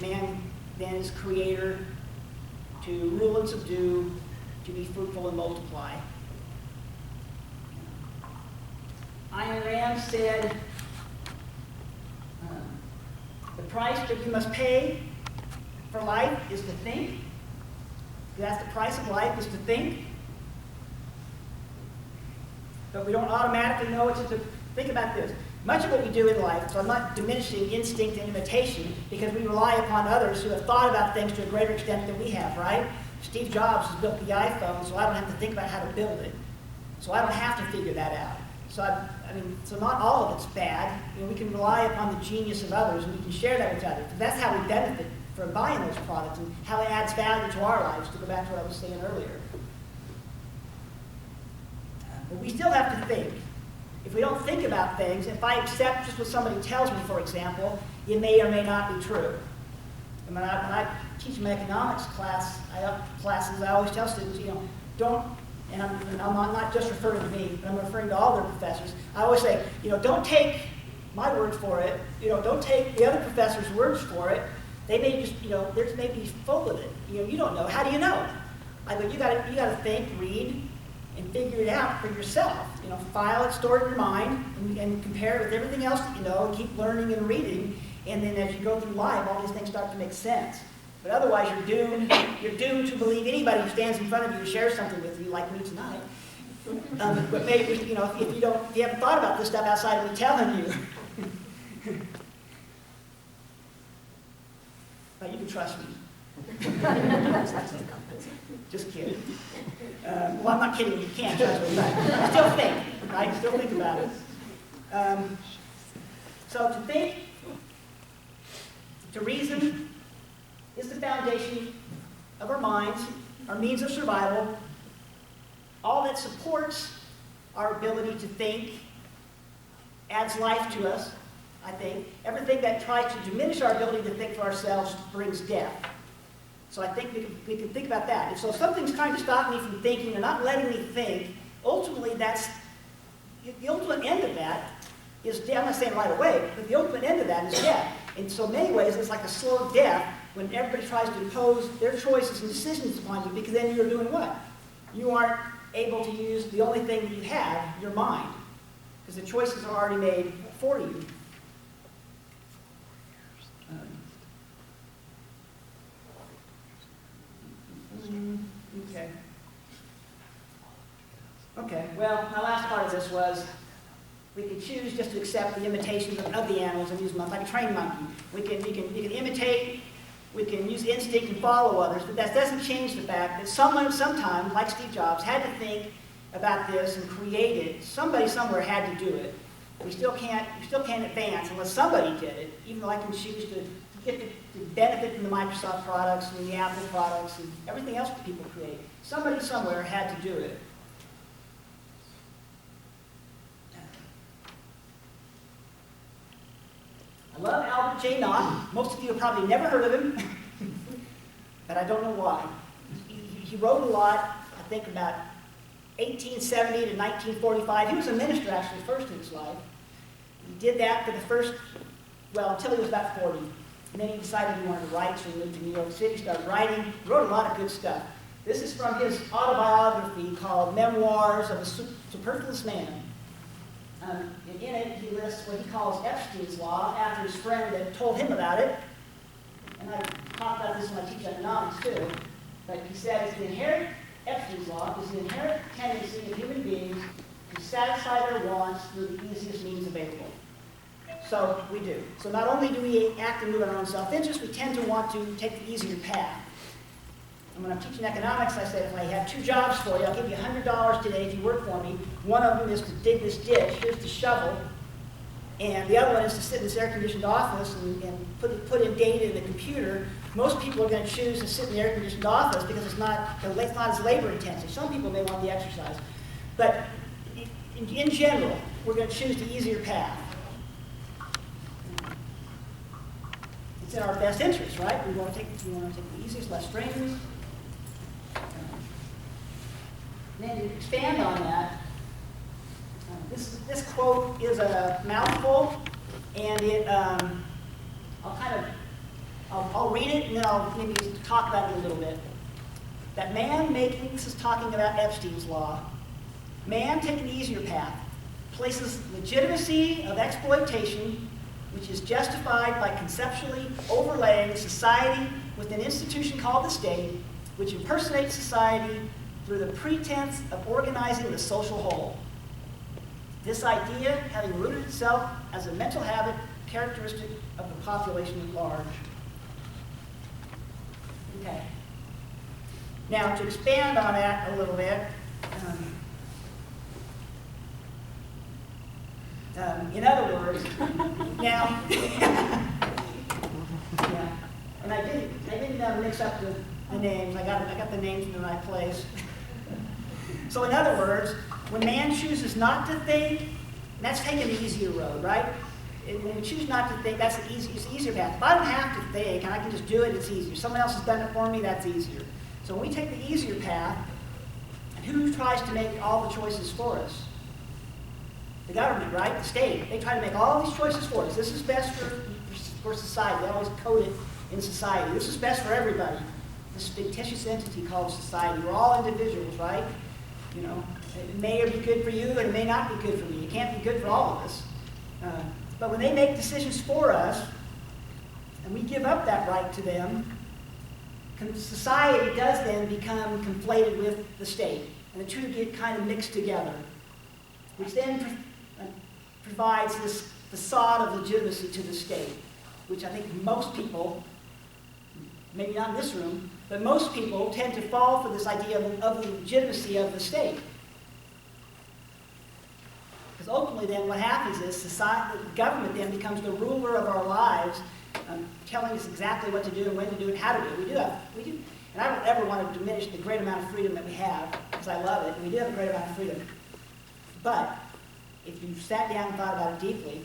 Man then is creator, to rule and subdue, to be fruitful and multiply. Ayn Rand said, the price that you must pay for life is to think. That's the price of life, is to think. But we don't automatically know what to think about this. Much of what we do in life, so I'm not diminishing instinct and imitation, because we rely upon others who have thought about things to a greater extent than we have, right? Steve Jobs has built the iPhone, so I don't have to think about how to build it. So I don't have to figure that out. So not all of it's bad. We can rely upon the genius of others, and we can share that with others. That's how we benefit from buying those products, and how it adds value to our lives, to go back to what I was saying earlier. But we still have to think. If we don't think about things, if I accept just what somebody tells me, for example, it may or may not be true. And when I teach my economics classes, I always tell students, don't, and I'm not just referring to me, but I'm referring to all their professors. I always say, don't take my word for it. Don't take the other professor's words for it. They may just, theirs may be full of it. You don't know. How do you know? I go, you got to think, read, and figure it out for yourself. File it, store it in your mind, and compare it with everything else that you know, and keep learning and reading. And then as you go through life, all these things start to make sense. But otherwise, you're doomed to believe anybody who stands in front of you and shares something with you, like me tonight. But maybe, if you haven't thought about this stuff outside of me telling you, you can trust me. Just kidding. Well, I'm not kidding. You can't trust me. Right? Still think, right? Still think about it. So to think, to reason, is the foundation of our minds, our means of survival. All that supports our ability to think adds life to us, I think. Everything that tries to diminish our ability to think for ourselves brings death. So I think we can think about that. And so if something's trying to stop me from thinking and not letting me think, ultimately that's, the ultimate end of that is death. I'm not saying right away, but the ultimate end of that is death. In so many ways, it's like a slow death when everybody tries to impose their choices and decisions upon you, because then you're doing what? You aren't able to use the only thing that you have, your mind, because the choices are already made for you. Okay, well, my last part of this was we can choose just to accept the imitations of the animals and use them like a trained monkey. We can imitate, we can use instinct and follow others, but that doesn't change the fact that someone sometime, like Steve Jobs, had to think about this and create it. Somebody somewhere had to do it. We still can't advance unless somebody did it, even though I can choose to get the benefit from the Microsoft products and the Apple products and everything else that people create. Somebody somewhere had to do it. I love Albert J. Nock. Most of you have probably never heard of him, but I don't know why. He wrote a lot, I think about 1870 to 1945. He was a minister, actually, first in his life. He did that for the first, until he was about 40. And then he decided he wanted to write, so he moved to New York City, started writing, wrote a lot of good stuff. This is from his autobiography called Memoirs of a Superfluous Man. And in it, he lists what he calls Epstein's Law, after his friend had told him about it. And I talked about this when I teach economics, too. But he says Epstein's Law is the inherent tendency of human beings to satisfy their wants through the easiest means available. So we do. So not only do we act and move in our own self-interest, we tend to want to take the easier path. And when I'm teaching economics, I said, if I have 2 jobs for you, I'll give you $100 today if you work for me. One of them is to dig this ditch. Here's the shovel. And the other one is to sit in this air-conditioned office and put in data in the computer. Most people are going to choose to sit in the air-conditioned office because it's not as labor-intensive. Some people may want the exercise. But in general, we're going to choose the easier path. It's in our best interest, right? We want to take the easiest, less strenuous. And then to expand on that, this quote is a mouthful, and I'll kind of I'll read it and then I'll maybe talk about it a little bit. That man making, this is talking about Epstein's law, man taking the easier path, places legitimacy of exploitation, which is justified by conceptually overlaying society with an institution called the state, which impersonates society through the pretense of organizing the social whole. This idea having rooted itself as a mental habit characteristic of the population at large. Okay. Now, to expand on that a little bit, in other words, now, yeah, and I didn't mix up the names. I got the names in the right place. So, in other words, when man chooses not to think, that's taking the easier road, right? When we choose not to think, that's it's the easier path. If I don't have to think and I can just do it, it's easier. Someone else has done it for me, that's easier. So when we take the easier path, and who tries to make all the choices for us? The government, right? The state. They try to make all these choices for us. This is best for society. They always code it in society. This is best for everybody. This fictitious entity called society. We're all individuals, right? You know, it may be good for you and it may not be good for me. It can't be good for all of us. But when they make decisions for us, and we give up that right to them, society does then become conflated with the state. And the two get kind of mixed together, which then provides this facade of legitimacy to the state, which I think most people, maybe not in this room, but most people tend to fall for this idea of the legitimacy of the state. Because ultimately then what happens is society, the government then becomes the ruler of our lives, telling us exactly what to do and when to do it and how to do it. We do. And I don't ever want to diminish the great amount of freedom that we have, because I love it, and we do have a great amount of freedom. But if you sat down and thought about it deeply,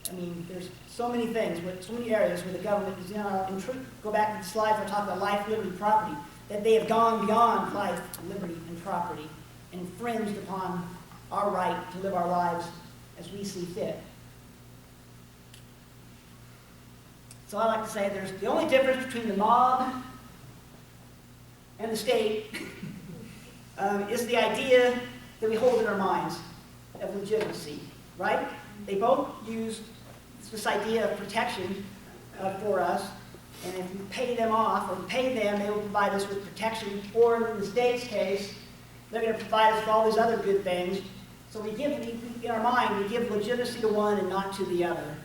I mean, there's so many things, so many areas where the government is, in truth, go back to the slides where I talk about life, liberty, property, that they have gone beyond life, liberty, and property, and infringed upon our right to live our lives as we see fit. So I like to say there's the only difference between the mob and the state is the idea that we hold in our minds of legitimacy, right? They both use this idea of protection for us, and if we pay them off or pay them, they will provide us with protection, or in the state's case, they're going to provide us with all these other good things. So we give, in our mind, we give legitimacy to one and not to the other.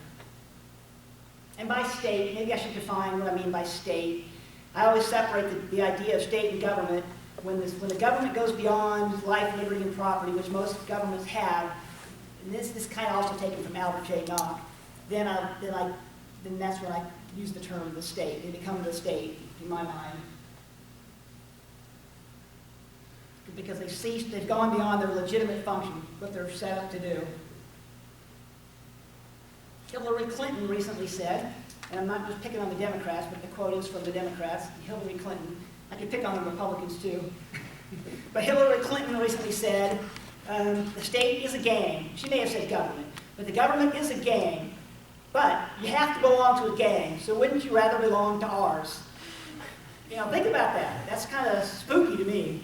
And by state, maybe I should define what I mean by state. I always separate the idea of state and government. When the government goes beyond life, liberty, and property, which most governments have, and this is kind of also taken from Albert J. Nock, then that's when I use the term the state. They become the state, in my mind. Because they've gone beyond their legitimate function, what they're set up to do. Hillary Clinton recently said, and I'm not just picking on the Democrats, but the quote is from the Democrats, Hillary Clinton. I could pick on the Republicans too. But Hillary Clinton recently said, the state is a gang. She may have said government, but the government is a gang. But you have to belong to a gang, so wouldn't you rather belong to ours? Think about that. That's kind of spooky to me.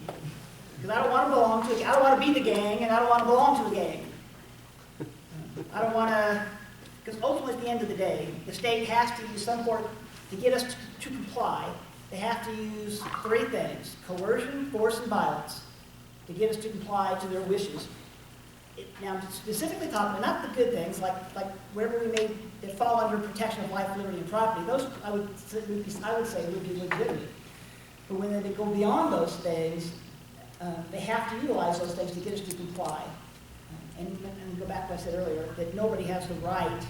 Because I don't want to belong to I don't want to be the gang, and I don't want to belong to a gang. I don't want to, because ultimately at the end of the day, the state has to use some sort, to get us to comply, they have to use three things: coercion, force, and violence, to get us to comply to their wishes. Now, specifically talking about not the good things, like wherever we may that fall under protection of life, liberty, and property, those I would say would be legitimate. But when they go beyond those things, they have to utilize those things to get us to comply. And go back to what I said earlier, that nobody has the right,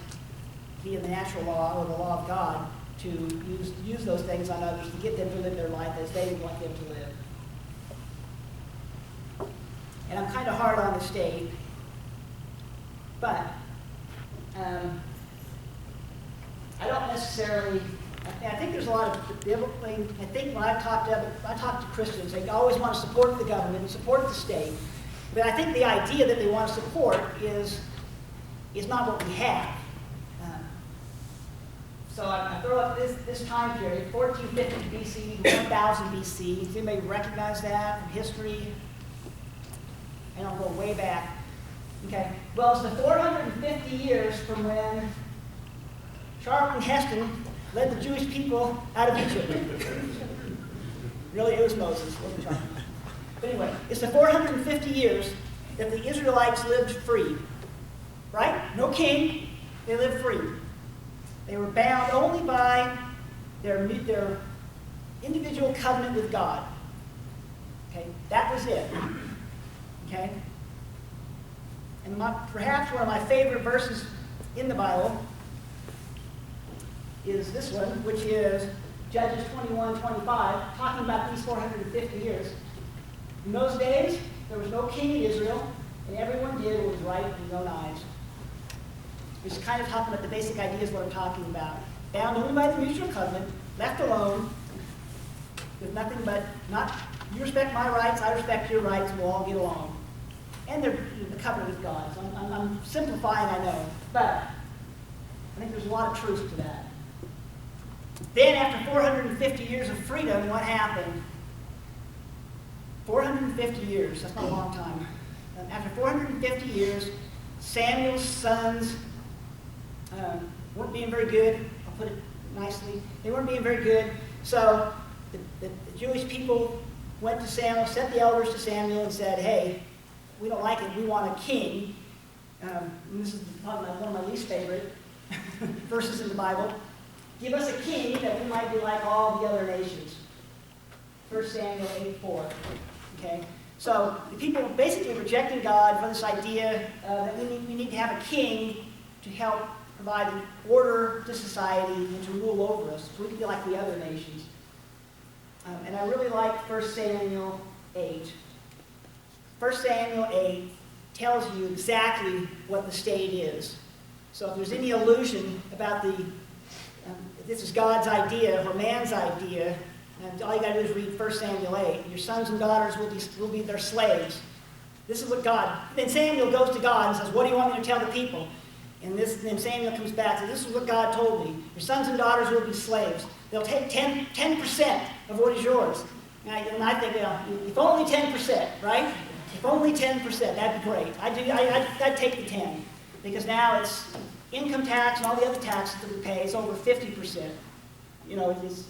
via the natural law or the law of God, to use those things on others to get them to live their life as they would want them to live. And I'm kind of hard on the state, but I don't necessarily. I think there's a lot of biblical. I think when I talk to Christians, they always want to support the government and support the state. But I think the idea that they want to support is not what we have. So I throw up this time period, 1450 BC to 1000 BC. Does anybody recognize that from history? And I'll go way back. Okay, well, it's the 450 years from when Charlton Heston led the Jewish people out of Egypt. Really, it was Moses, it wasn't Charlton. But anyway, it's the 450 years that the Israelites lived free. Right? No king, they lived free. They were bound only by their individual covenant with God. Okay, that was it. Okay? And perhaps one of my favorite verses in the Bible is this one, which is Judges 21:25, talking about these 450 years. In those days, there was no king in Israel, and everyone did what was right in his own eyes. It's kind of talking about the basic ideas of what I'm talking about. Bound only by the mutual covenant, left alone, with nothing but you respect my rights, I respect your rights, we'll all get along. And they're the covenant with God. So I'm simplifying, I know, but I think there's a lot of truth to that. Then after 450 years of freedom, what happened? 450 years, that's not a long time. After 450 years, Samuel's sons weren't being very good. I'll put it nicely. They weren't being very good. So the Jewish people went to Samuel, sent the elders to Samuel and said, hey, we don't like it. We want a king. And this is probably one of my least favorite verses in the Bible. Give us a king that we might be like all the other nations. 1 Samuel 8:4. Okay? So the people were basically rejecting God for this idea that we need to have a king to help provide order to society and to rule over us so we can be like the other nations. And I really like 1 Samuel 8. 1 Samuel 8 tells you exactly what the state is. So if there's any illusion about this is God's idea or man's idea, and all you got to do is read 1 Samuel 8. Your sons and daughters will be their slaves. This is what God... Then Samuel goes to God and says, what do you want me to tell the people? And then Samuel comes back and says, this is what God told me. Your sons and daughters will be slaves. They'll take 10% of what is yours. And I think, if only 10%, right? If only 10%, that'd be great. I'd take the 10. Because now it's income tax and all the other taxes that we pay. It's over 50%. You know, it's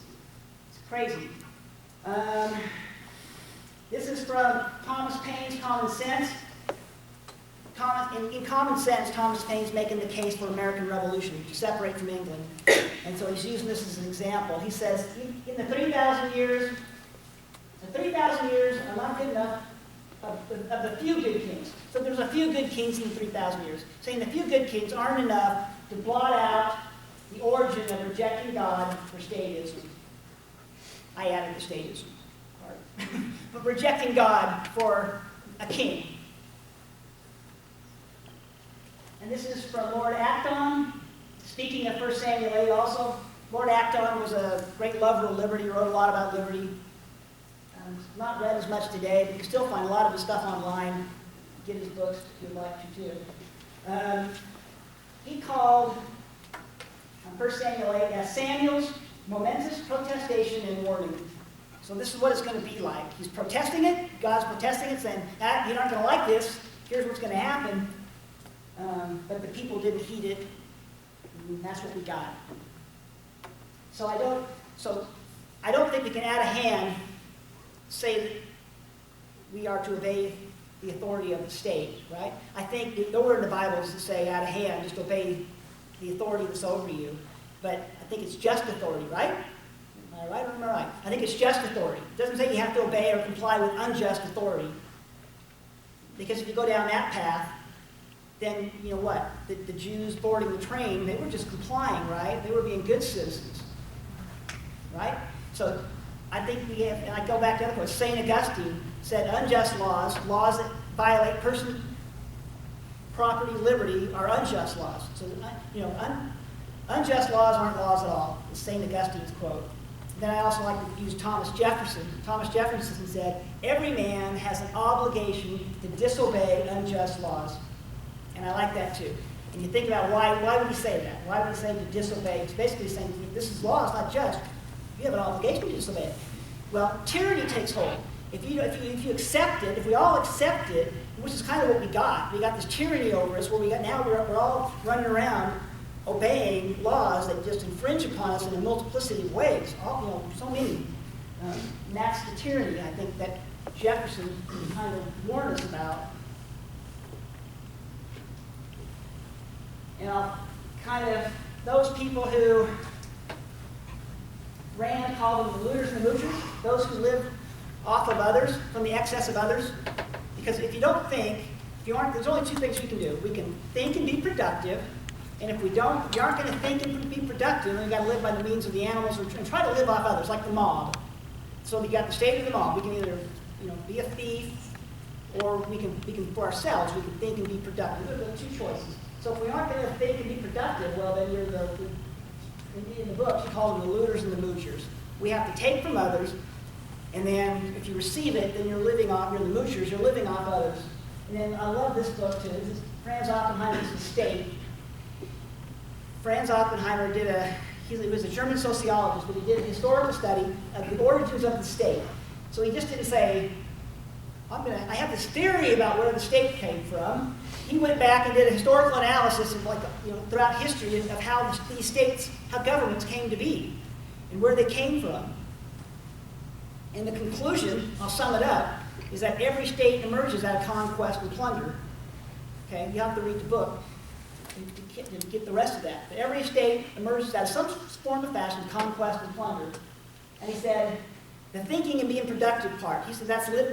crazy. This is from Thomas Paine's Common Sense. In Common Sense, Thomas Paine's making the case for American Revolution to separate from England. And so he's using this as an example. He says, in the 3,000 years are not good enough of the few good kings. So there's a few good kings in 3,000 years. Saying the few good kings aren't enough to blot out the origin of rejecting God for statism. I added the statism part. But rejecting God for a king. And this is from Lord Acton. Speaking of 1 Samuel 8 also, Lord Acton was a great lover of liberty, wrote a lot about liberty. Not read as much today, but you can still find a lot of his stuff online. Get his books if you'd like to too. He called 1 Samuel 8 as Samuel's momentous protestation and warning. So this is what it's going to be like. He's protesting it, God's protesting it, saying, you're not going to like this, here's what's going to happen. But the people didn't heed it, and that's what we got. So I don't think we can add a hand say that we are to obey the authority of the state, right? I think nowhere in the Bible does it say add a hand, just obey the authority that's over you. But I think it's just authority, right? Am I right or am I right? I think it's just authority. It doesn't say you have to obey or comply with unjust authority. Because if you go down that path, then, you know what? The Jews boarding the train, they were just complying, right? They were being good citizens, right? So I think we have, and I go back to the other quote, St. Augustine said unjust laws that violate person, property, liberty, are unjust laws. So, you know, unjust laws aren't laws at all. It's St. Augustine's quote. Then I also like to use Thomas Jefferson. Thomas Jefferson said, every man has an obligation to disobey unjust laws. And I like that too. And you think about why would he say that? Why would he say to disobey? It's basically saying this is law, it's not just. You have an obligation to disobey it. Well, tyranny takes hold. If you accept it, if we all accept it, which is kind of what we got this tyranny over us where we're all running around obeying laws that just infringe upon us in a multiplicity of ways, so many. And that's the tyranny, I think, that Jefferson kind of warned us about. Those people who Rand called them the looters and the moochers, those who live off of others, from the excess of others. Because if you don't think, there's only two things we can do. We can think and be productive, and if you aren't going to think and be productive, then we've got to live by the means of the animals and try to live off others, like the mob. So we got the state of the mob. We can either be a thief, or we can for ourselves, we can think and be productive. Those are the two choices. So if we aren't going to think and be productive, well, then you're in the books, you call them the looters and the moochers. We have to take from others, and then if you receive it, then you're the moochers, you're living off others. And then I love this book too. This is Franz Oppenheimer's The State. Franz Oppenheimer he was a German sociologist, but he did a historical study of the origins of the state. So he just didn't say, I have this theory about where the state came from. He went back and did a historical analysis of throughout history of how these states, how governments came to be and where they came from. And the conclusion, I'll sum it up, is that every state emerges out of conquest and plunder. Okay, you have to read the book to get the rest of that. But every state emerges out of some form of fashion, conquest and plunder. And he said, the thinking and being productive part, he said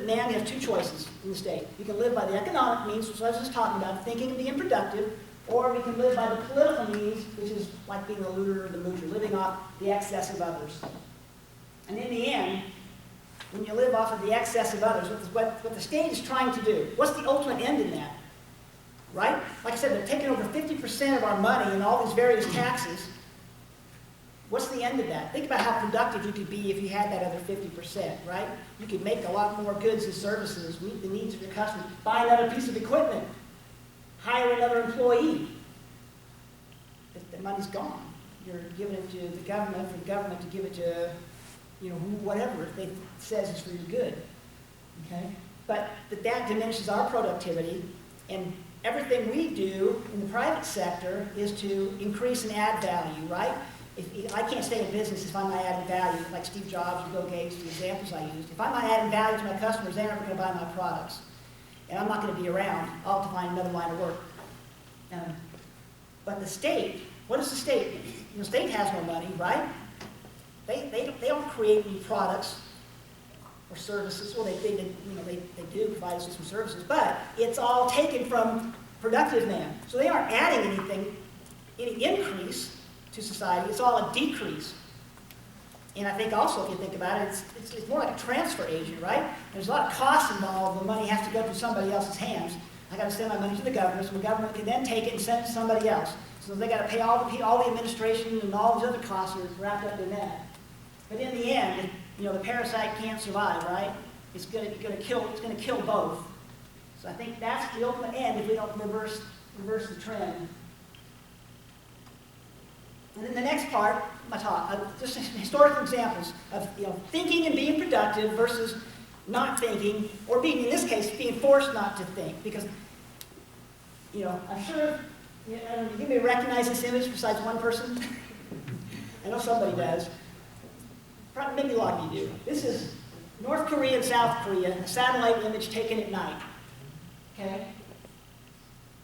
man has two choices in the state. You can live by the economic means, which I was just talking about, thinking and being productive, or we can live by the political means, which is like being a looter or the moocher, living off the excess of others. And in the end, when you live off of the excess of others, what the state is trying to do, what's the ultimate end in that? Right? Like I said, they're taking over 50% of our money and all these various taxes. What's the end of that? Think about how productive you could be if you had that other 50%, right? You could make a lot more goods and services, meet the needs of your customers, buy another piece of equipment, hire another employee. The money's gone. You're giving it to the government for the government to give it to, whatever if they says it's for your good. Okay? But that diminishes our productivity, and everything we do in the private sector is to increase and add value, right? I can't stay in business if I'm not adding value, like Steve Jobs or Bill Gates, the examples I used. If I'm not adding value to my customers, they're never going to buy my products. And I'm not going to be around. I'll have to find another line of work. But the state, what is the state? The state has no money, right? They don't create new products or services. Well, they do provide us with some services, but it's all taken from productive man. So they aren't adding any increase to society. It's all a decrease. And I think also, if you think about it, it's more like a transfer agent, right? There's a lot of costs involved. The money has to go through somebody else's hands. I got to send my money to the government, so the government can then take it and send it to somebody else. So they got to pay all the administration and all these other costs are wrapped up in that. But in the end, the parasite can't survive, right? It's going to kill both. So I think that's the ultimate end if we don't reverse the trend. And then the next part of my talk, just historical examples of thinking and being productive versus not thinking, or being, in this case, being forced not to think. Because, I'm sure, you may recognize this image besides one person. I know somebody does. Probably, maybe a lot of you do. This is North Korea and South Korea, a satellite image taken at night. Okay?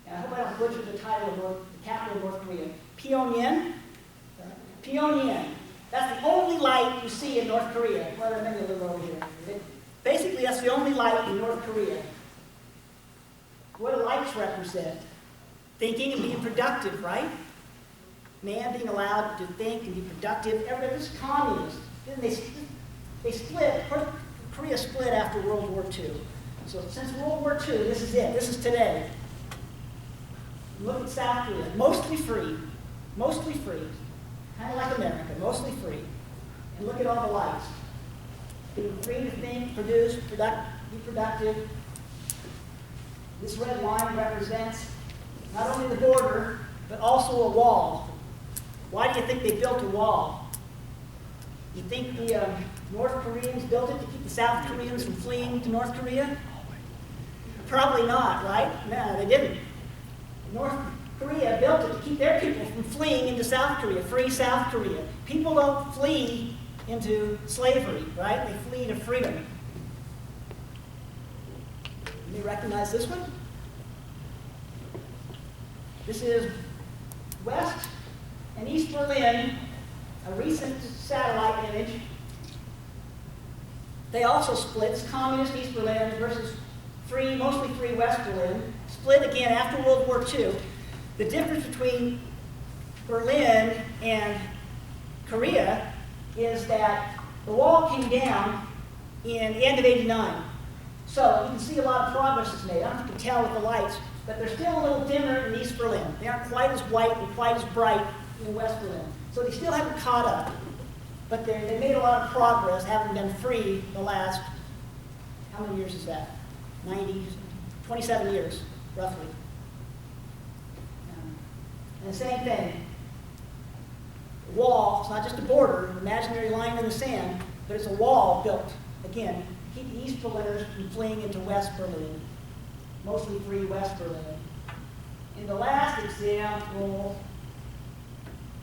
And I hope I don't butcher the title of the capital of North Korea. Pyongyang. Pyongyang. That's the only light you see in North Korea. Well, maybe a little over here. Basically, that's the only light in North Korea. What do lights represent? Thinking and being productive, right? Man being allowed to think and be productive. Everybody's communist. Then they split. Korea split after World War II. So since World War II, this is it. This is today. Look at South Korea. Mostly free. Mostly free. Kind of like America. Mostly free. And look at all the lights. Being free to think, produce, be productive. This red line represents not only the border, but also a wall. Why do you think they built a wall? You think the North Koreans built it to keep the South Koreans from fleeing to North Korea? Probably not, right? No, they didn't. North Korea built it to keep their people from fleeing into South Korea, free South Korea. People don't flee into slavery, right? They flee to freedom. You recognize this one? This is West and East Berlin, a recent satellite image. They also split. It's communist East Berlin versus free, mostly free West Berlin. Split again after World War II. The difference between Berlin and Korea is that the wall came down in the end of '89. So you can see a lot of progress is made. I don't know if you can tell with the lights, but they're still a little dimmer in East Berlin. They aren't quite as white and quite as bright in West Berlin. So they still haven't caught up. But they made a lot of progress, having been free the last, how many years is that? 27 years, roughly. And the same thing. The wall, it's not just a border, an imaginary line in the sand, but it's a wall built, again, to keep the East Berliners from fleeing into West Berlin, mostly free West Berlin. And the last example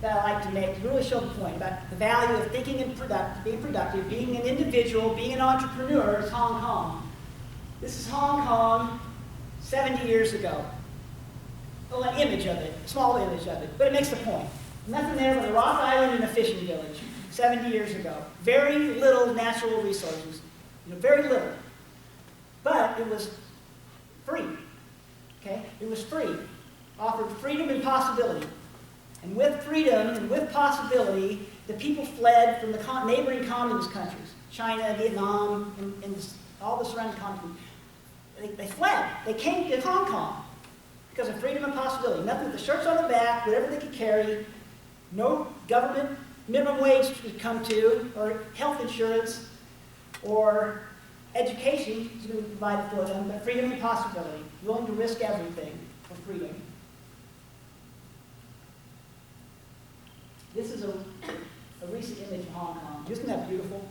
that I like to make to really show the point about the value of thinking and being productive, being an individual, being an entrepreneur is Hong Kong. This is Hong Kong 70 years ago. Well, an image of it, a small image of it, but it makes the point. Nothing there but a rock island and a fishing village 70 years ago. Very little natural resources, very little. But it was free, okay? It was free, offered freedom and possibility. And with freedom and with possibility, the people fled from the neighboring communist countries, China, Vietnam, and all the surrounding countries. They fled. They came to Hong Kong because of freedom and possibility. Nothing but the shirts on the back, whatever they could carry, no government minimum wage to come to, or health insurance, or education to be provided for them, but freedom and possibility, willing to risk everything for freedom. This is a recent image of Hong Kong. Isn't that beautiful?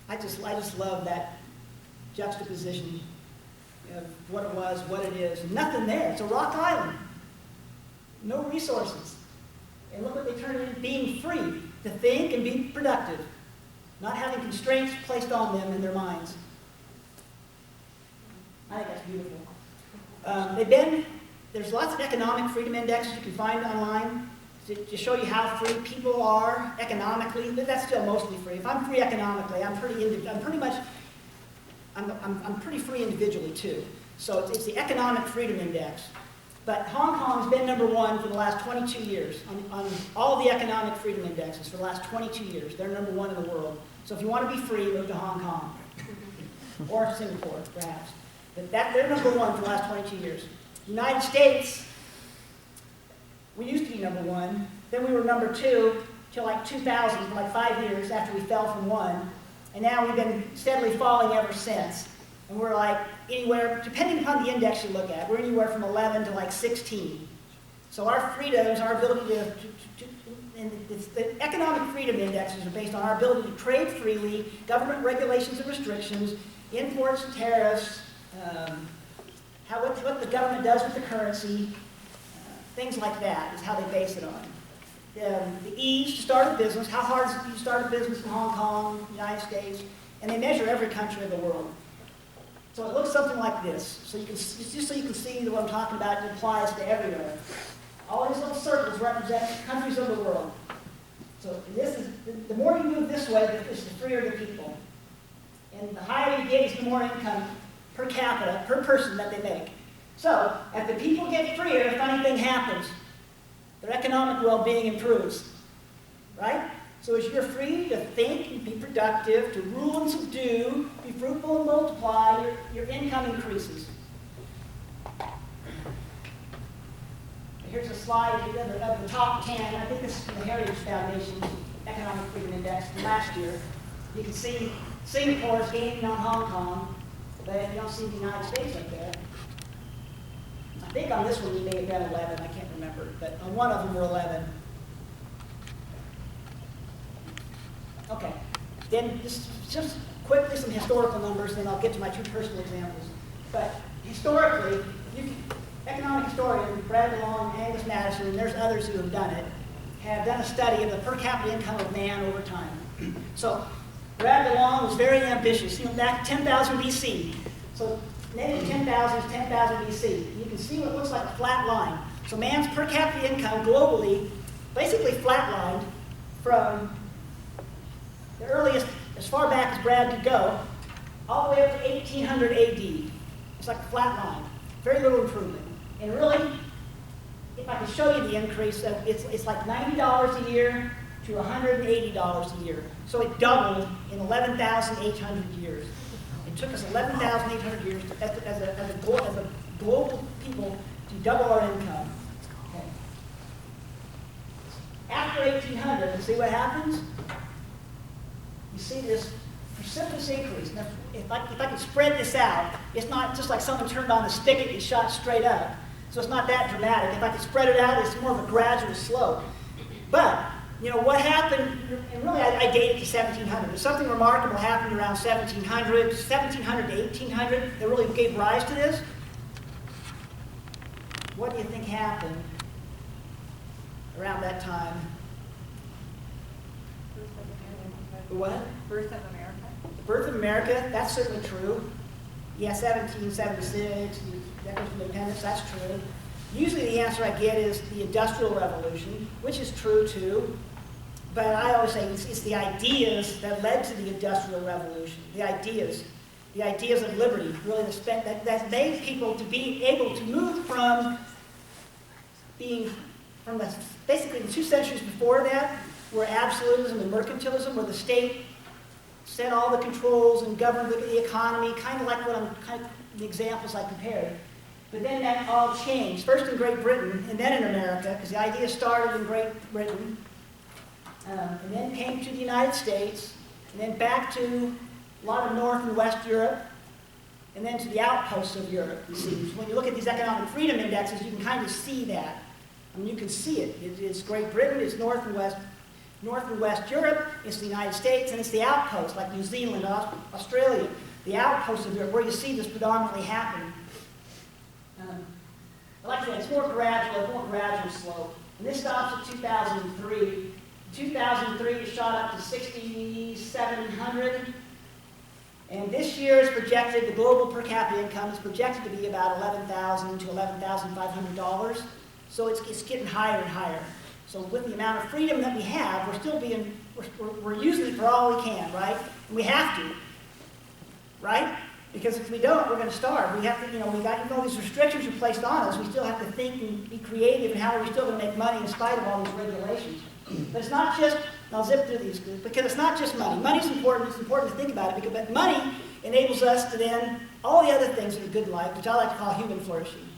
I just love that juxtaposition of what it was, what it is. Nothing there. It's a rock island. No resources. And look what they turned into, being free to think and be productive, not having constraints placed on them in their minds. I think that's beautiful. There's lots of economic freedom indexes you can find online to show you how free people are economically, but that's still mostly free. If I'm free economically, I'm pretty free individually too. So it's the economic freedom index. But Hong Kong has been #1 for the last 22 years on all the economic freedom indexes for the last 22 years. They're #1 in the world. So if you want to be free, move to Hong Kong or Singapore, perhaps. But they're #1 for the last 22 years. United States. We used to be #1, then we were #2 till like 2000, for like 5 years after we fell from 1, and now we've been steadily falling ever since. And we're like anywhere, depending upon the index you look at, we're anywhere from 11 to like 16. So our freedoms, our ability and the economic freedom indexes are based on our ability to trade freely, government regulations and restrictions, imports and tariffs, what the government does with the currency. Things like that is how they base it on. The ease to start a business, how hard is it to start a business in Hong Kong, United States, and they measure every country of the world. So it looks something like this. So you can, just so you can see what I'm talking about, it applies to everywhere. All these little circles represent countries of the world. So this is, the more you move this way, the freer the people. And the higher you get is the more income per capita, per person that they make. So, as the people get freer, a funny thing happens. Their economic well-being improves, right? So as you're free to think and be productive, to rule and subdue, be fruitful and multiply, your income increases. Here's a slide of the top 10. I think this is from the Heritage Foundation's Economic Freedom Index from last year. You can see Singapore is gaining on Hong Kong, but you don't see the United States up there. I think on this one we may have been 11, I can't remember, but on one of them we're 11. Okay, then just quickly some historical numbers, then I'll get to my two personal examples. But historically, economic historian Brad DeLong, Angus Madison, and there's others who have done it, have done a study of the per capita income of man over time. So Brad DeLong was very ambitious. He went back to 10,000 BC. So negative 10,000 is 10,000 BC. You can see what looks like a flat line. So man's per capita income globally basically flatlined from the earliest, as far back as Brad could go, all the way up to 1800 AD. It's like a flat line. Very little improvement. And really, if I could show you the increase, it's like $90 a year to $180 a year. So it doubled in 11,800 years. It took us 11,800 years as a global people to double our income. Okay. After 1800, you see what happens? You see this precipitous increase. Now, if I could spread this out, it's not just like someone turned on the spigot and shot straight up. So it's not that dramatic. If I could spread it out, it's more of a gradual slope. But, you know, what happened, and really I date it to 1700. There's something remarkable happened around 1700 to 1800 that really gave rise to this. What do you think happened around that time? What? Birth of America. The birth of America, that's certainly true. Yeah, 1776, Declaration of Independence, that's true. Usually the answer I get is the Industrial Revolution, which is true too. But I always say it's the ideas that led to the Industrial Revolution. The ideas of liberty, really that made people to be able to move from basically the 2 centuries before that, where absolutism and mercantilism, where the state set all the controls and governed the economy, kind of like the examples I compared. But then that all changed, first in Great Britain and then in America, because the idea started in Great Britain, and then came to the United States, and then back to a lot of North and West Europe, and then to the outposts of Europe, you see. So when you look at these economic freedom indexes, you can kind of see that. I mean, you can see it. It's Great Britain, it's North and West Europe, it's the United States, and it's the outposts, like New Zealand, Australia, the outposts of Europe, where you see this predominantly happen. Like I said, it's more gradual slope. And this stops at 2003. 2003 it shot up to 6,700. And this year is projected, the global per capita income is projected to be about $11,000 to $11,500. So it's getting higher and higher. So with the amount of freedom that we have, we're using it for all we can, right? And we have to, right? Because if we don't, we're going to starve. We have to, we got even all these restrictions are placed on us. We still have to think and be creative, and how are we still going to make money in spite of all these regulations? But it's not just, and I'll zip through these, because it's not just money. Money's important. It's important to think about it, but money enables us to then, all the other things that are good in life, which I like to call human flourishing.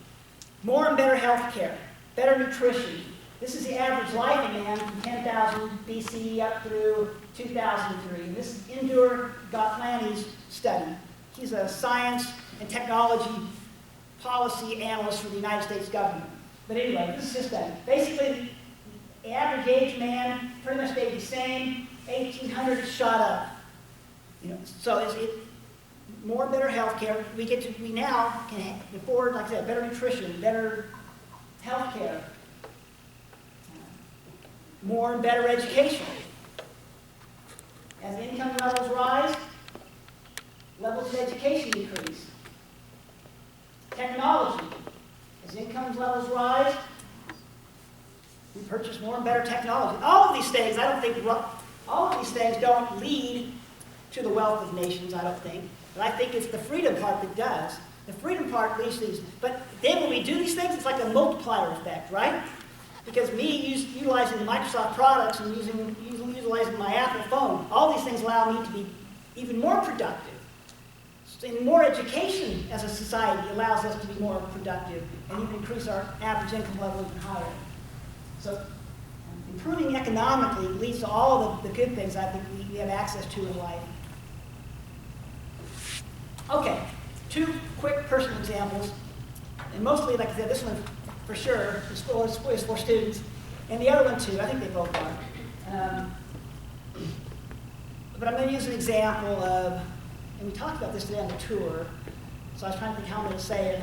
More and better health care, better nutrition. This is the average life of man from 10,000 BC up through 2003. And this is Indur Gothlani's study. He's a science and technology policy analyst for the United States government. But anyway, this is his study. Basically, the average age man pretty much stayed the same. 1800 it shot up. So it's more and better health care. We now can afford, like I said, better nutrition, better health care, more and better education. As income levels rise, levels of education increase. Technology. As income levels rise, we purchase more and better technology. All of these things, don't lead to the wealth of nations, I don't think. But I think it's the freedom part that does. The freedom part leads to these. But then when we do these things, it's like a multiplier effect, right? Because utilizing the Microsoft products and utilizing my Apple phone, all these things allow me to be even more productive. And more education as a society allows us to be more productive and even increase our average income level even higher. So improving economically leads to all of the good things I think we have access to in life. Okay, two quick personal examples. And mostly, like I said, this one for sure is for students, and the other one too. I think they both are. But I'm going to use an example of, and we talked about this today on the tour, so I was trying to think how I'm going to say it.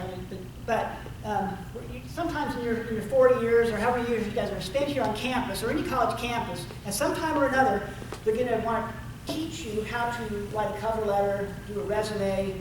Sometimes in your 40 years or however many years you guys are spent here on campus or any college campus, at some time or another, they're going to want to teach you how to write a cover letter, do a resume,